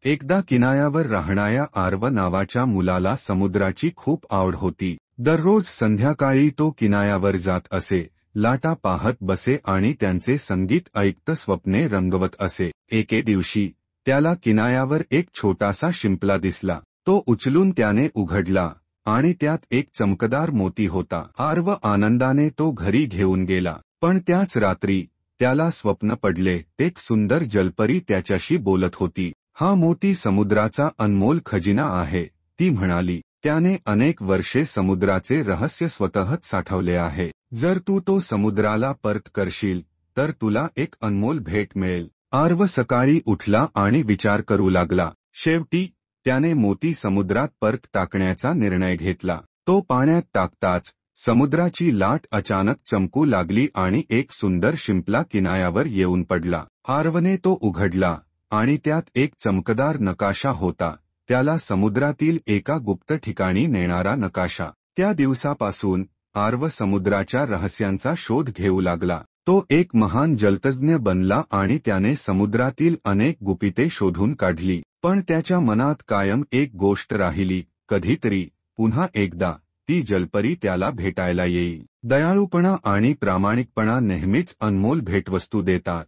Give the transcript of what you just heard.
एकदा किनाऱ्यावर राहणाऱ्या आर्व नावाच्या मुलाला समुद्राची खूप आवड होती. दररोज संध्याकाळी तो किनाऱ्यावर जात असे, लाटा पाहत बसे आणि त्यांचे संगीत ऐकत स्वप्ने रंगवत असे. एके दिवशी त्याला किनाऱ्यावर एक छोटासा शिंपला दिसला. तो उचलून त्याने उघडला आणि त्यात एक चमकदार मोती होता. आर्व आनंदाने तो घरी घेऊन गेला. पण त्याच रात्री त्याला स्वप्न पडले. एक सुंदर जलपरी त्याच्याशी बोलत होती. हा मोती समुद्राचा अनमोल खजिना आहे, ती म्हणाली. त्याने अनेक वर्षे समुद्राचे रहस्य स्वतःच साठवले आहे. जर तू तो समुद्राला परत करशील तर तुला एक अनमोल भेट मिळेल. आर्व सकाळी उठला आणि विचार करू लागला. शेवटी त्याने मोती समुद्रात परत टाकण्याचा निर्णय घेतला. तो पाण्यात टाकताच समुद्राची लाट अचानक चमकू लागली आणि एक सुंदर शिंपला किनाऱ्यावर येऊन पडला. आर्वने तो उघडला आणि त्यात एक चमकदार नकाशा होता. त्याला समुद्रातील एका गुप्त ठिकाणी नेणारा नकाशा. त्या दिवसापासून आर्व समुद्राच्या रहस्यांचा शोध घेऊ लागला. तो एक महान जलतज्ञ बनला आणि त्याने समुद्रातील अनेक गुपिते शोधून काढली. पण त्याच्या मनात कायम एक गोष्ट राहिली, कधीतरी पुन्हा एकदा ती जलपरी त्याला भेटायला येईल. दयाळूपणा आणि प्रामाणिकपणा नेहमीच अनमोल भेटवस्तू देतात.